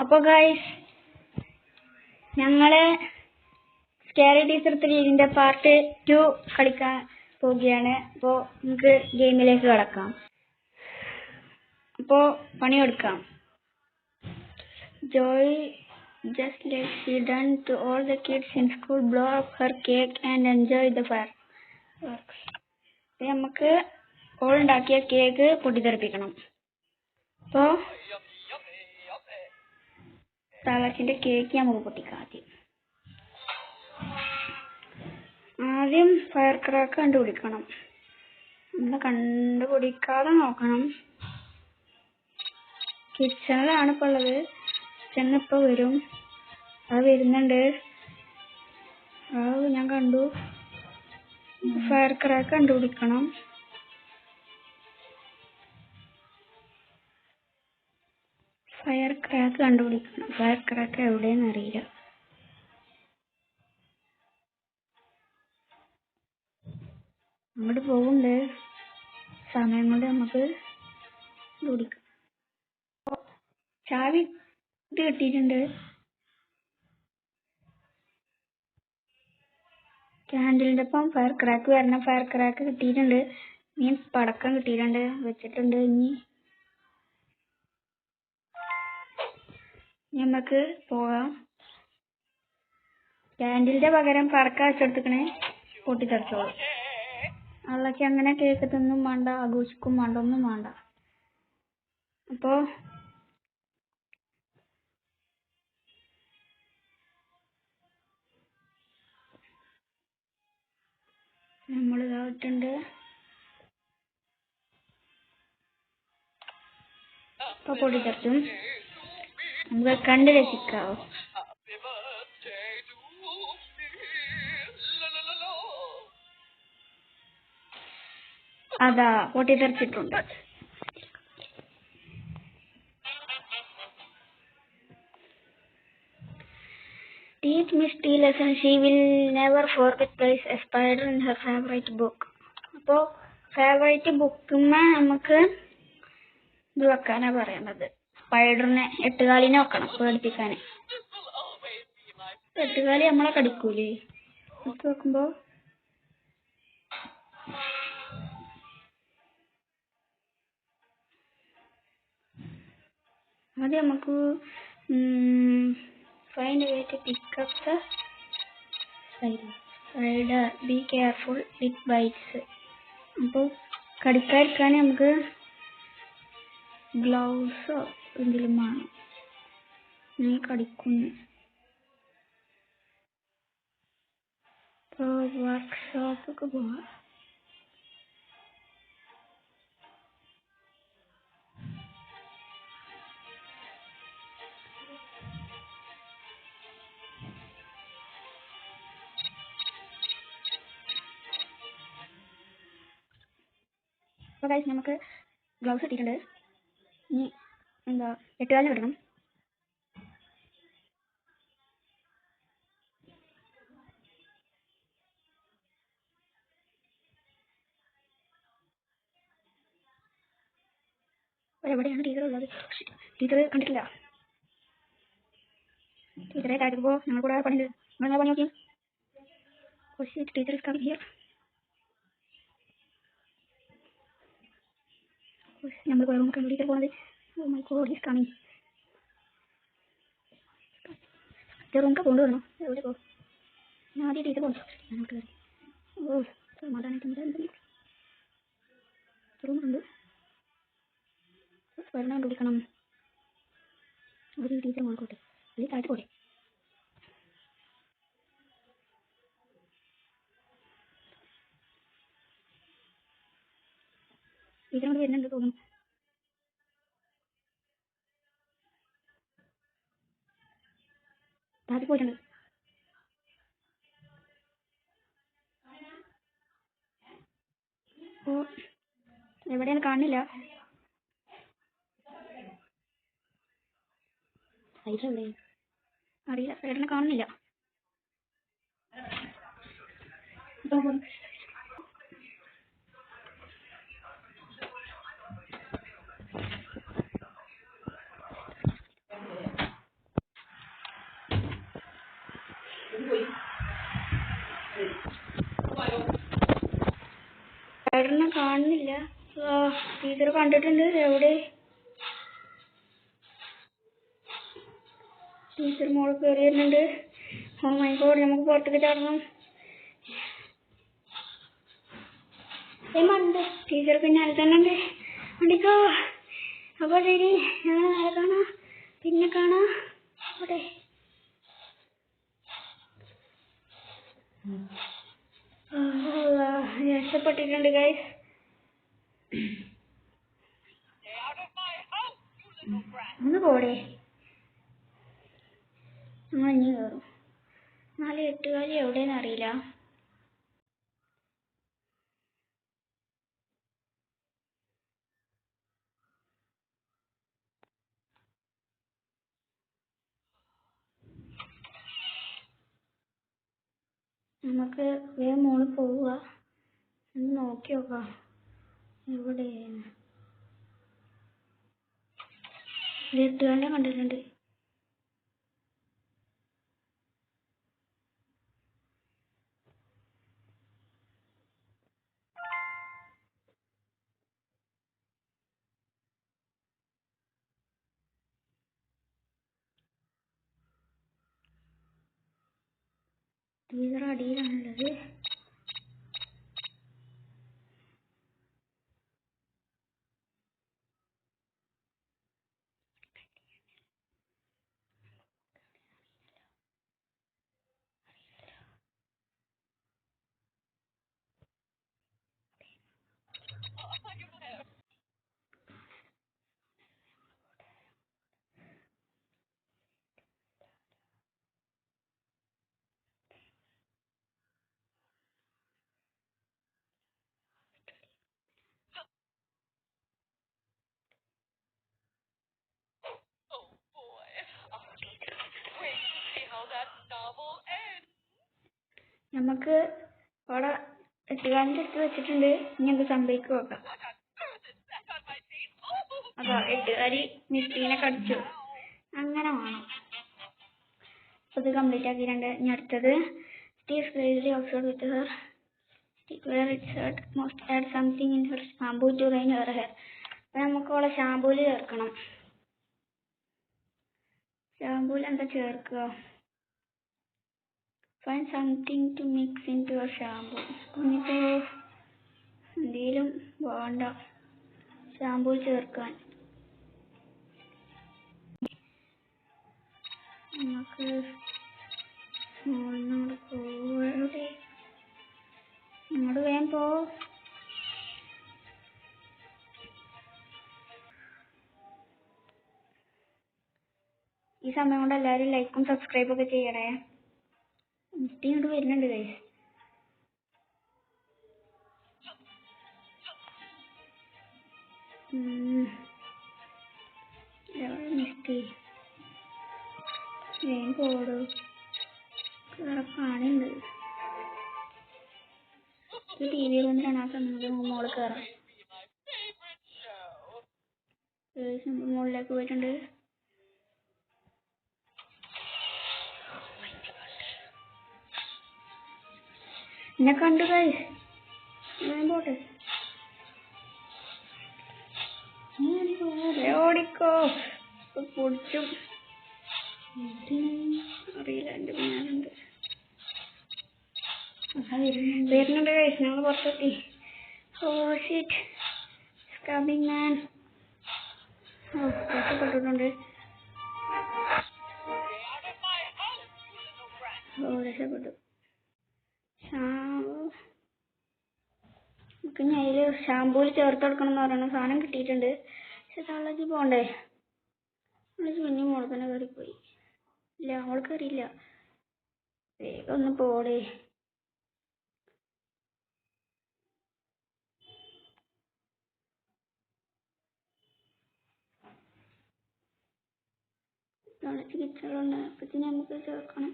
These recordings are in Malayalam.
അപ്പോൾ ഗൈസ്, ഞങ്ങള് സ്കാരി ടീച്ചർ 3 പാർട്ട് 2 കളിക്കാൻ പോവുകയാണ്. അപ്പോൾ നമുക്ക് ഗെയിമിലേക്ക് കടക്കാം. അപ്പോൾ പണിയെടുക്കാം. Joy, just like she done to all the kids in school, blow up her cake and enjoy the fireworks. നമുക്ക് ഓൾ ഉണ്ടാക്കിയ കേക്ക് പൊട്ടിത്തെറിപ്പിക്കണം. അപ്പോൾ താളച്ചിന്റെ കേക്ക് നമുക്ക് പൊട്ടിക്കാം. ആദ്യം ഫയർ ക്രാക്ക് കണ്ടുപിടിക്കണം. നമ്മൾ കണ്ടുപിടിക്കാതെ നോക്കണം. കിച്ചണിലാണ് ഇപ്പോൾ ഉള്ളത്. കിച്ചണിൽ ഇപ്പോൾ വരും. അത് വരുന്നുണ്ട്. ഞാൻ കണ്ടു. ഫയർ ക്രാക്ക് കണ്ടുപിടിക്കണം. ഫയർ ക്രാക്ക് എവിടെയെന്ന് അറിയില്ല. അങ്ങോട്ട് പോകുന്നുണ്ട്. സമയം കൊണ്ട് നമുക്ക് പിടിക്കാം. ചാവി ഇത് കിട്ടിയിട്ടുണ്ട്. ക്യാൻഡിലിന്റെ ഒപ്പം ഫയർ ക്രാക്ക് വരണം. ഫയർ ക്രാക്ക് കിട്ടിയിട്ടുണ്ട്. ഇനി പടക്കം കിട്ടിയിട്ടുണ്ട്, വെച്ചിട്ടുണ്ട്. ഇനി നമുക്ക് പോകാം. ക്യാൻഡിലിന്റെ പകരം പടക്കം വെച്ചെടുത്തിക്കണേ, പൊട്ടിത്തെറിച്ചോളൂ. അള്ളക്ക് അങ്ങനെ കേക്കത്തൊന്നും വേണ്ട, ആഘോഷിക്കും വേണ്ട, ഒന്നും വേണ്ട. അപ്പോ നമ്മൾ ഇതായിട്ടുണ്ട്. ഇപ്പൊ പൊട്ടിത്തെറിച്ചും. നമുക്ക് കണ്ടു രസിക്കാവോ. അതാ പൊട്ടിത്തെറിച്ചിട്ടുണ്ട്. Teach Miss T lesson. She will never forget place a spider in her favorite book. അപ്പോൾ ഫേവറേറ്റ് ബുക്കുമ്മ നമുക്ക് ഇത് വെക്കാനാ പറയണത്. സ്പൈഡറിനെ, 8 വെക്കണം പേടിപ്പിക്കാന്. 8 നമ്മളെ കടിക്കൂലേ? എടുത്ത് വെക്കുമ്പോ ആദ്യം നമുക്ക് find a way to pick up the spider. Be careful, it bites. അപ്പോൾ കടിക്കാതിരിക്കാൻ നമുക്ക് ഗ്ലൗസോ എന്തെങ്കിലും വേണം. നീ കടിക്കുന്നു. ഇപ്പോൾ വർക്ക്ഷോപ്പൊക്കെ പോവാം. അപ്പോൾ ഗൈസ്, നമുക്ക് ഗ്ലൗസ് കിട്ടിയിട്ടുണ്ട്. ഇനി എന്താ 8 കിട്ടണം. എവിടെയാണ് ടീച്ചർ ഉള്ളത്? ടീച്ചർ കണ്ടിട്ടില്ല. ടീച്ചറെ താഴ്ത്തുമ്പോ ഞങ്ങൾ കൂടെ പണിയുണ്ട്. നിങ്ങൾ പണി നോക്കി. Teacher is coming here. നമ്മൾ വേറെ നോക്കാൻ ടീച്ചർ പോകുന്നത്. Oh my god, is coming. റൂമൊക്കെ കൊണ്ടുവരണോ? എവിടെ പോ? ഞാൻ ആദ്യം ടീച്ചർ പോകുന്നു. ഞാനോട്ട് കയറി. ഓ സമാധാനമായിട്ട് റൂമുണ്ട്. സ്പൈഡറിനെ കണ്ടുപിടിക്കണം. ഒരു ടീച്ചർ മോൾക്കോട്ടെ, അല്ലെങ്കിൽ താഴ്ത്തി പോട്ടെ. ടീച്ചറോട് വരുന്നുണ്ട് തോന്നുന്നു. താഴ്ത്തി പോയിട്ടുണ്ട്. ഓ എവിടെയാണ് കാണുന്നില്ല. സൈഡിലെവിടെ അറിയില്ല. സൈഡിനെ കാണുന്നില്ല. സ്പൈഡറിനെ കാണുന്നില്ല. ടീച്ചർ കണ്ടിട്ടുണ്ട്. എവിടെ ടീച്ചർ മോള് കയറി വരുന്നുണ്ട്. ഓ മൈ ഗോഡ്, നമുക്ക് പുറത്തേക്ക് ചാടണം. ടീച്ചർ പിന്നെ അത് തന്നെ ഉണ്ട്. അടിക്കോ. അപ്പൊ ശരി, ഞങ്ങൾ നാളെ കാണാം. പിന്നെ കാണാം. അവിടെ രക്ഷപ്പെട്ടിട്ടുണ്ട് ഗൈസ്. ഒന്ന് പോടെ, ഞങ്ങൾ ഇനി കയറും. 4 എട്ടുകാലി എവിടെയെന്ന് അറിയില്ല. നമുക്ക് വേഗം മോള് പോവുക. നോക്കി നോക്കാം എവിടെയാണ്. 8 കണ്ടിട്ടുണ്ട്. ടീച്ചർ അടിയിലാണുള്ളത്. നമുക്ക് അവിടെ 8 എടുത്ത് വെച്ചിട്ടുണ്ട്. ഇനി എന്ത് സംഭവിക്കും നോക്കാം. അതാ 8 മിസ്റ്റീനെ കടിച്ചു. അങ്ങനെ വേണം. അത് കംപ്ലീറ്റ് ആക്കിയിട്ടുണ്ട്. ഇനി അടുത്തത് Steve crazily obsessed with her. Where it's hurt must add something in her shampoo to rain her hair. അപ്പൊ നമുക്ക് അവളെ ഷാമ്പൂല് ചേർക്കണം. ഷാമ്പൂല് എന്താ ചേർക്കുക? Find something to mix into your shampoo. ഇനിയിപ്പോ എന്തേലും വേണ്ട ഷാമ്പൂ ചേർക്കാൻ. നമുക്ക് അങ്ങോട്ട് വേഗം പോ. ഈ സമയം കൊണ്ട് എല്ലാവരും ലൈക്കും സബ്സ്ക്രൈബും ഒക്കെ ചെയ്യണേ. മിസ്റ്റി ഇങ്ങോട്ട് വരുന്നുണ്ട് ഗൈസ്. മിസ്റ്റി വേഗം പോടൂ. കാണുന്നുണ്ട്. ടി വി റൂമിലാണ് ആ സമയത്ത് മോള് കയറാം. മുകളിലേക്ക് പോയിട്ടുണ്ട്. എന്നെ കണ്ടു ഗൈസ്. ഞാൻ പോട്ടെ. ഓടിക്കോ. പൊടിച്ചു അറിയില്ല. എന്റെ പിന്നാലുണ്ട്. വരുന്നുണ്ട് ഗൈസ്. ഞങ്ങൾ പുറത്തെത്തി. ഓ ഷിറ്റ്, കമ്മിങ് മാൻ. ഓ രക്ഷപ്പെട്ടിട്ടുണ്ട്. ഓ രക്ഷപ്പെട്ടു. നമുക്ക് ഇനി അതിൽ ഷാമ്പൂല് ചേർത്ത് കൊടുക്കണം എന്ന് പറയുന്ന സാധനം കിട്ടിയിട്ടുണ്ട്. പക്ഷെ തള്ളക്ക് പോണ്ടേ. പിന്നെ മോള് തന്നെ കയറിപ്പോയി. ഇല്ല, അവൾ കയറിയില്ല. വേഗം ഒന്ന് പോടേ. തളച്ച് കിച്ചളുണ്ട്. അപ്പത്തിന് നമുക്ക് ചേർക്കണം.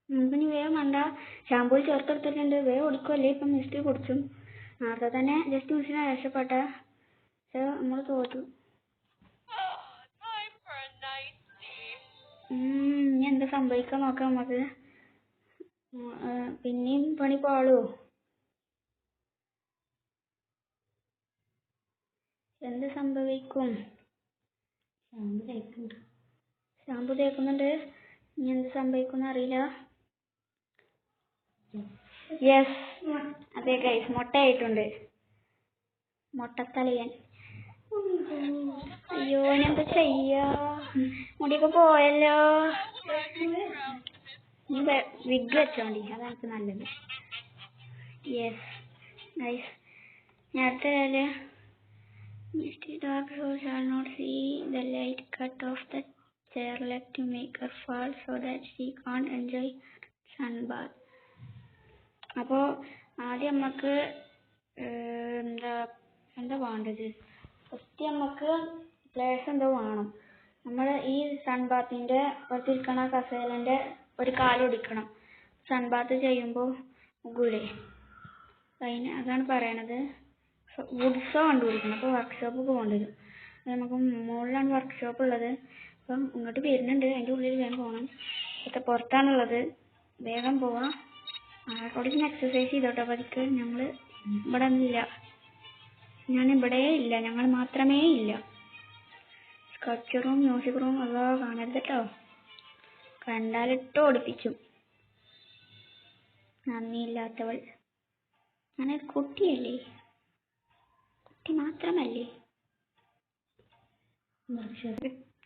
നമുക്കിനി വേഗം വേണ്ട ഷാമ്പൂ ചേർത്തെടുത്തിട്ടുണ്ട്. വേഗം ഓടിക്കുമല്ലേ. ഇപ്പം മിസ്റ്റി കുടിച്ചും. നേരത്തെ തന്നെ ജസ്റ്റ് മിസ്സിനെ രക്ഷപ്പെട്ട. പക്ഷെ നമ്മൾ തോറ്റു. ഇനി എന്താ സംഭവിക്കാൻ നോക്കാം നമുക്ക്. പിന്നെയും പണി പാളോ? എന്ത് സംഭവിക്കും? ഷാമ്പു തേക്കുന്നുണ്ട്. ഇനി എന്ത് സംഭവിക്കും അറിയില്ല. യെസ്, അതെ ഗൈസ്, മുട്ടയായിട്ടുണ്ട്. മുട്ടത്തലയൻ. അയ്യോ, എന്താ ചെയ്യാ? മുടിയൊക്കെ പോയല്ലോ. നീ വിഗ് വെച്ചോണ്ടി, അതാണ് എനിക്ക് നല്ലത്. യെസ് ഗൈസ്, ഞാൻ അടുത്ത Misty dark soul shall not see the light. Cut off the chairleg to make her fall so that she can't enjoy sunbath. അപ്പോൾ ആദ്യം നമുക്ക് എന്താ വേണ്ടത്? ഫസ്റ്റ് നമുക്ക് പ്ലേസ് എന്തോ വേണം. നമ്മൾ ഈ സൺബാത്തിൻ്റെ പുറത്തിരിക്കണ കസേരൻ്റെ ഒരു കാലൊടിക്കണം. സൺബാത്ത് ചെയ്യുമ്പോൾ മുകളിലേ അതാണ് പറയണത്. വുഡ്സോ കണ്ടുപിടിക്കണം. അപ്പോൾ വർക്ക്ഷോപ്പ് പോകേണ്ടത്. നമുക്ക് മുകളിലാണ് വർക്ക്ഷോപ്പ് ഉള്ളത്. അപ്പം ഇങ്ങോട്ട് വരുന്നുണ്ട്, അതിൻ്റെ ഉള്ളിൽ വേഗം പോകണം. ഇപ്പം പുറത്താണുള്ളത്, വേഗം പോവാം. അവിടെ നിന്ന് എക്സസൈസ് ചെയ്തോട്ടെ പതിക്ക്. ഞങ്ങൾ ഇവിടെ ഒന്നുമില്ല, ഞാനിവിടെ ഇല്ല, ഞങ്ങൾ മാത്രമേ ഇല്ല. സ്കൾപ്ചറും മ്യൂസിക് റൂം അതോ കാണരുത് കേട്ടോ, കണ്ടാലിട്ട് ഓടിപ്പിച്ചു. നന്ദിയില്ലാത്തവൾ. ഞാനൊരു കുട്ടിയല്ലേ, കുട്ടി മാത്രമല്ലേ.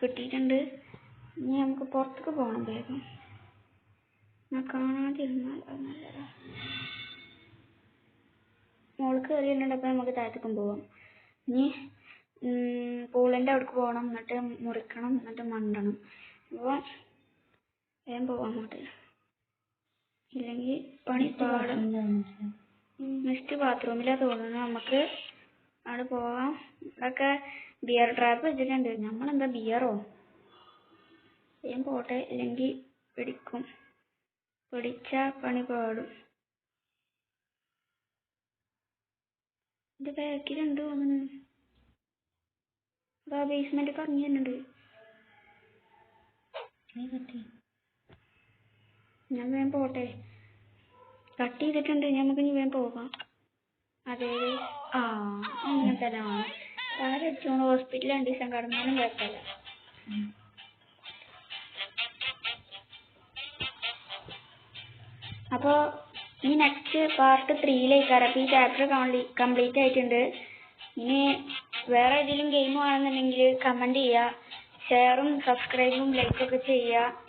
കിട്ടിയിട്ടുണ്ട്. ഇനി നമുക്ക് പുറത്തേക്ക് പോകണം വേഗം. ഞാൻ കാണാതിരുന്നാൽ നല്ലതാ. മോള് കയറിയിട്ടുണ്ട്. അപ്പം നമുക്ക് താഴത്തേക്കും പോവാം. ഇനി പൂളിൻ്റെ അവിടേക്ക് പോകണം, എന്നിട്ട് മുറിക്കണം, എന്നിട്ട് മണ്ടണം. അപ്പോൾ വേഗം പോവാം അങ്ങോട്ട്, ഇല്ലെങ്കിൽ പണി പാടും. നെക്സ്റ്റ് ബാത്റൂമിലാണ് തോന്നുന്നു. നമുക്ക് അവിടെ പോവാം. ഇവിടെയൊക്കെ ബിയർ ട്രാപ്പ് വെച്ചിട്ടുണ്ട്. നമ്മളെന്താ ബിയറോ? വേഗം പോട്ടെ, ഇല്ലെങ്കിൽ പിടിക്കും. പിടിച്ച പണി പാടും. ഇത് ബാക്കിലുണ്ട് തോന്നുന്നു. അതാ ബേസ്മെന്റ് കറങ്ങി തന്നുണ്ട്. ഞാൻ വേഗം പോട്ടെ, കട്ട് ചെയ്തിട്ടുണ്ട്. നമുക്ക് ഇനി വേഗം പോകാം. അതെ, അങ്ങനത്തെ താരം അടിച്ചോണ്ട് ഹോസ്പിറ്റലിൽ 2 ദിവസം കിടന്നാലും കുഴപ്പമില്ല. അപ്പോൾ ഇനി നെക്സ്റ്റ് പാർട്ട് 3 അപ്പോൾ ഈ ചാപ്റ്റർ കംപ്ലീറ്റ് ആയിട്ടുണ്ട്. ഇനി വേറെ ഏതെങ്കിലും ഗെയിം ആണെന്നുണ്ടെങ്കിൽ കമൻറ്റ് ചെയ്യുക, ഷെയറും സബ്സ്ക്രൈബും ലൈക്കൊക്കെ ചെയ്യുക.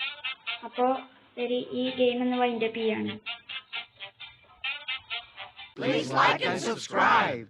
അപ്പോൾ ശരി, ഈ ഗെയിം ഒന്ന് വൈൻഡപ്പ് ചെയ്യാണ്. Please like and subscribe.